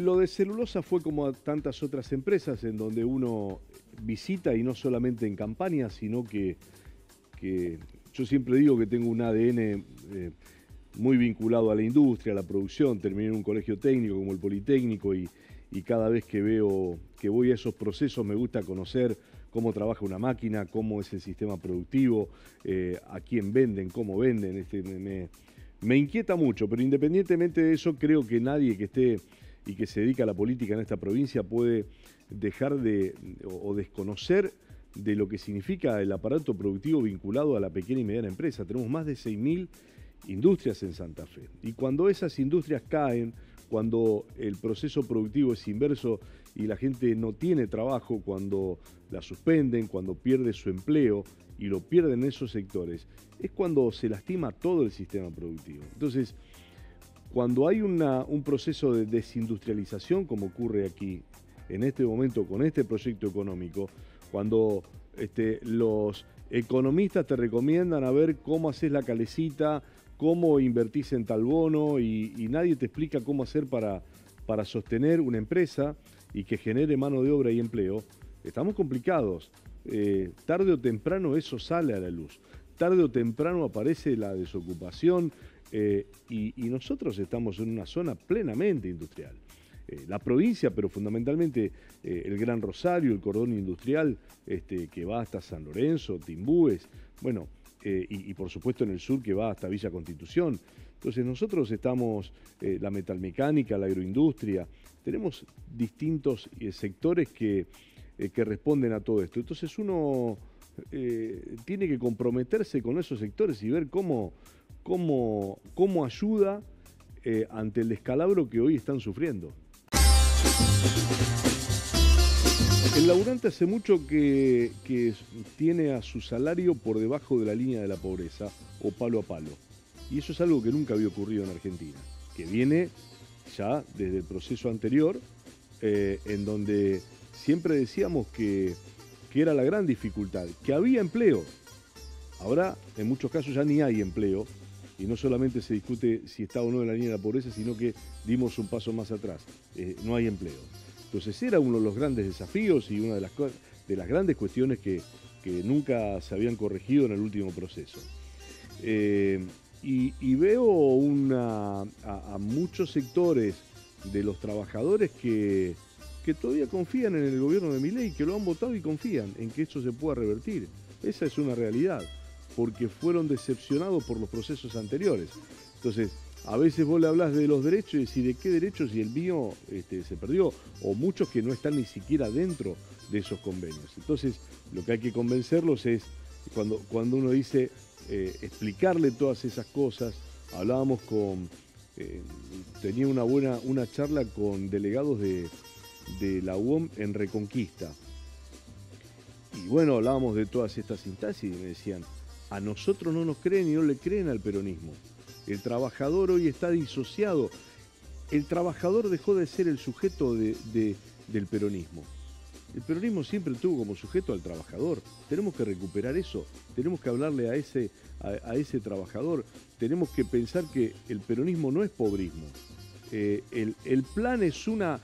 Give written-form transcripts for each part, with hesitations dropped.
lo de celulosa fue como a tantas otras empresas en donde uno visita y no solamente en campaña, sino que yo siempre digo que tengo un ADN muy vinculado a la industria, a la producción. Terminé en un colegio técnico como el Politécnico y cada vez que veo que voy a esos procesos me gusta conocer cómo trabaja una máquina, cómo es el sistema productivo, a quién venden, cómo venden. Me inquieta mucho, pero independientemente de eso, creo que nadie que esté y que se dedica a la política en esta provincia puede dejar de o desconocer de lo que significa el aparato productivo vinculado a la pequeña y mediana empresa. Tenemos más de 6.000 industrias en Santa Fe. Y cuando esas industrias caen, cuando el proceso productivo es inverso y la gente no tiene trabajo, cuando la suspenden, cuando pierde su empleo y lo pierden en esos sectores, es cuando se lastima todo el sistema productivo. Entonces, cuando hay un proceso de desindustrialización, como ocurre aquí en este momento con este proyecto económico, cuando los economistas te recomiendan a ver cómo haces la calecita, cómo invertís en tal bono y nadie te explica cómo hacer para sostener una empresa y que genere mano de obra y empleo, estamos complicados. Tarde o temprano eso sale a la luz. Tarde o temprano aparece la desocupación y nosotros estamos en una zona plenamente industrial. La provincia, pero fundamentalmente el Gran Rosario, el cordón industrial que va hasta San Lorenzo, Timbúes, bueno, y por supuesto en el sur que va hasta Villa Constitución. Entonces nosotros estamos, la metalmecánica, la agroindustria, tenemos distintos sectores que responden a todo esto. Entonces uno tiene que comprometerse con esos sectores y ver cómo ayuda ante el descalabro que hoy están sufriendo. El laburante hace mucho que tiene a su salario por debajo de la línea de la pobreza o palo a palo. Y eso es algo que nunca había ocurrido en Argentina, que viene ya desde el proceso anterior, en donde siempre decíamos que era la gran dificultad, que había empleo. Ahora, en muchos casos ya ni hay empleo, y no solamente se discute si está o no en la línea de la pobreza, sino que dimos un paso más atrás. No hay empleo. Entonces era uno de los grandes desafíos y una de las grandes cuestiones que nunca se habían corregido en el último proceso. Y veo a muchos sectores de los trabajadores que todavía confían en el gobierno de Milei, que lo han votado y confían en que eso se pueda revertir. Esa es una realidad, porque fueron decepcionados por los procesos anteriores. Entonces, a veces vos le hablás de los derechos y decís, ¿de qué derechos? Y el mío se perdió. O muchos que no están ni siquiera dentro de esos convenios. Entonces, lo que hay que convencerlos es, cuando uno dice, explicarle todas esas cosas. Hablábamos tenía una charla con delegados de la UOM en Reconquista. Y bueno, hablábamos de todas estas instancias y me decían, a nosotros no nos creen y no le creen al peronismo. El trabajador hoy está disociado. El trabajador dejó de ser el sujeto del peronismo. El peronismo siempre tuvo como sujeto al trabajador. Tenemos que recuperar eso. Tenemos que hablarle a ese trabajador. Tenemos que pensar que el peronismo no es pobrismo. El plan es una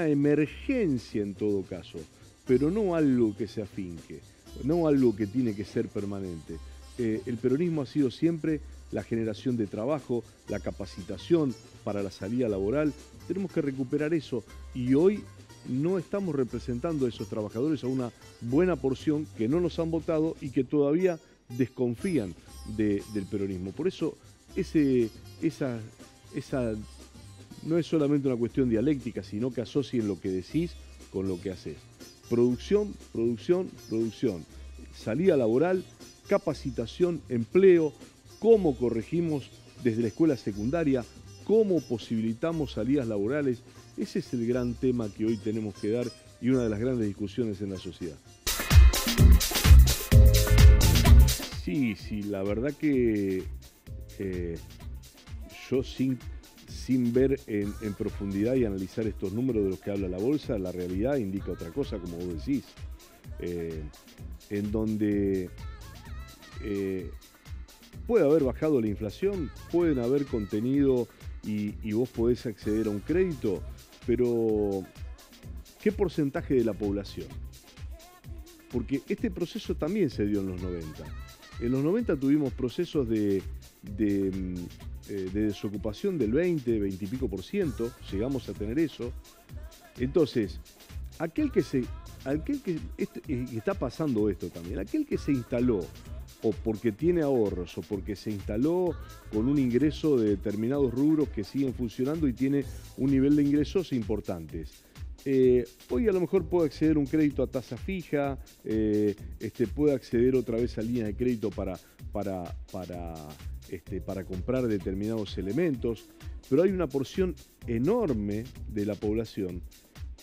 emergencia en todo caso, pero no algo que se afinque, no algo que tiene que ser permanente. El peronismo ha sido siempre la generación de trabajo, la capacitación para la salida laboral. Tenemos que recuperar eso y hoy no estamos representando a esos trabajadores, a una buena porción que no nos han votado y que todavía desconfían del peronismo. Por eso esa no es solamente una cuestión dialéctica, sino que asocien lo que decís con lo que haces. Producción, producción, producción. Salida laboral, capacitación, empleo, cómo corregimos desde la escuela secundaria, cómo posibilitamos salidas laborales. Ese es el gran tema que hoy tenemos que dar y una de las grandes discusiones en la sociedad. Sí, la verdad que yo sin ver en profundidad y analizar estos números de los que habla la bolsa, la realidad indica otra cosa, como vos decís, en donde puede haber bajado la inflación, pueden haber contenido y vos podés acceder a un crédito, pero ¿qué porcentaje de la población? Porque este proceso también se dio en los 90. En los 90 tuvimos procesos de desocupación del 20 y pico por ciento, llegamos a tener eso. Entonces, y está pasando esto también, aquel que se instaló o porque tiene ahorros o porque se instaló con un ingreso de determinados rubros que siguen funcionando y tiene un nivel de ingresos importantes. Hoy a lo mejor puede acceder a un crédito a tasa fija, puede acceder otra vez a líneas de crédito para comprar determinados elementos, pero hay una porción enorme de la población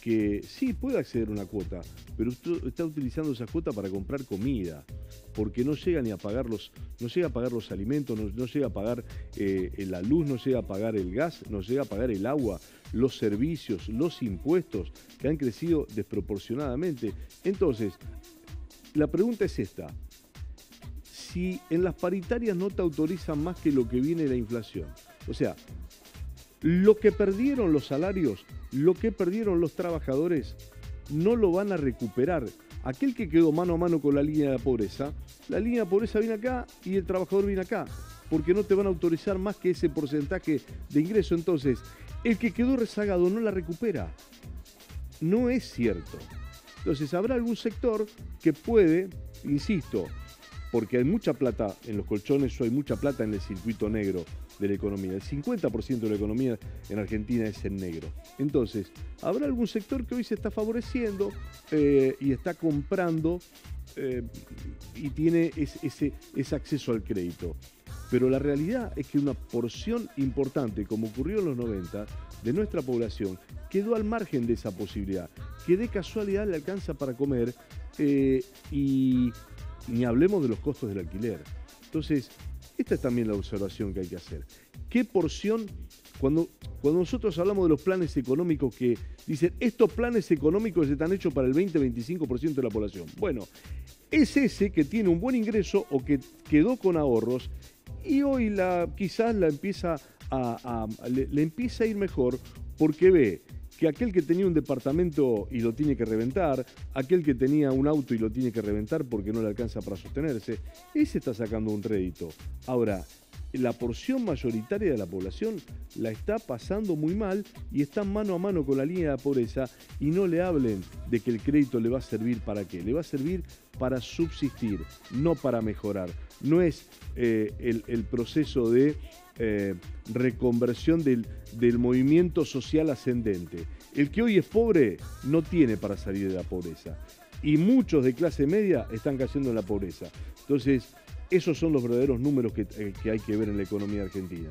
que sí puede acceder a una cuota, pero está utilizando esa cuota para comprar comida, porque no llega ni a pagar los alimentos, no llega a pagar la luz, no llega a pagar el gas, no llega a pagar el agua, los servicios, los impuestos que han crecido desproporcionadamente. Entonces, la pregunta es esta: si en las paritarias no te autorizan más que lo que viene de la inflación, o sea, lo que perdieron los salarios, lo que perdieron los trabajadores, no lo van a recuperar. Aquel que quedó mano a mano con la línea de pobreza viene acá y el trabajador viene acá, porque no te van a autorizar más que ese porcentaje de ingreso. Entonces, el que quedó rezagado no la recupera. No es cierto. Entonces, habrá algún sector que puede, insisto, porque hay mucha plata en los colchones o hay mucha plata en el circuito negro de la economía. El 50% de la economía en Argentina es en negro. Entonces, habrá algún sector que hoy se está favoreciendo y está comprando y tiene ese acceso al crédito. Pero la realidad es que una porción importante, como ocurrió en los 90, de nuestra población quedó al margen de esa posibilidad, que de casualidad le alcanza para comer y ni hablemos de los costos del alquiler. Entonces, esta es también la observación que hay que hacer. ¿Qué porción, cuando nosotros hablamos de los planes económicos que dicen, estos planes económicos están hechos para el 20-25% de la población? Bueno, es ese que tiene un buen ingreso o que quedó con ahorros y hoy quizás le empieza a ir mejor porque ve que aquel que tenía un departamento y lo tiene que reventar, aquel que tenía un auto y lo tiene que reventar porque no le alcanza para sostenerse, ese está sacando un rédito. Ahora, la porción mayoritaria de la población la está pasando muy mal y está mano a mano con la línea de pobreza, y no le hablen de que el crédito le va a servir para qué. Le va a servir para subsistir, no para mejorar. No es el proceso de reconversión del movimiento social ascendente. El que hoy es pobre no tiene para salir de la pobreza. Y muchos de clase media están cayendo en la pobreza. Entonces, esos son los verdaderos números que hay que ver en la economía argentina.